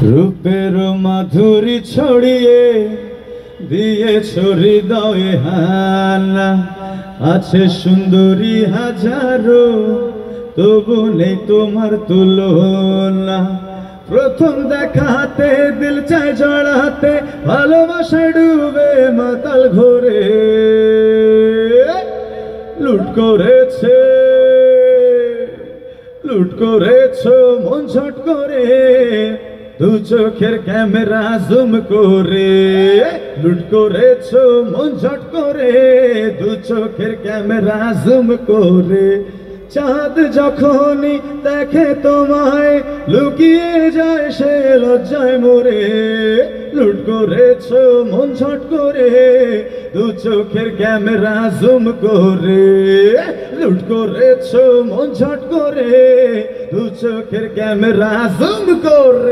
রূপের মাধুরী ছড়িয়ে দিয়েছ হৃদয়ে হানা, আছে সুন্দরী হাজারো, তবু নেই তোমার তুলনা। প্রথম দেখাতে দিল চায় জড়াতে, ভালোবাসায় ডুবে মাতাল ঘোরে। লুট করেছে, লুট করেছ মন ঝট করে, দু চোখের ক্যামেরা জুম করে। লুট করেছ মন ঝট করে, দু চোখের ক্যামেরা জুম করে। চাঁদ যখনই দেখে তোমায়, লুকিয়ে যায় সে লজ্জায় মরে। লুট করেছ মন ঝট করে, দু চোখের ক্যামেরা জুম করে। লুট করেছ মন ঝট করে, দু চোখের ক্যামেরা জুম করে।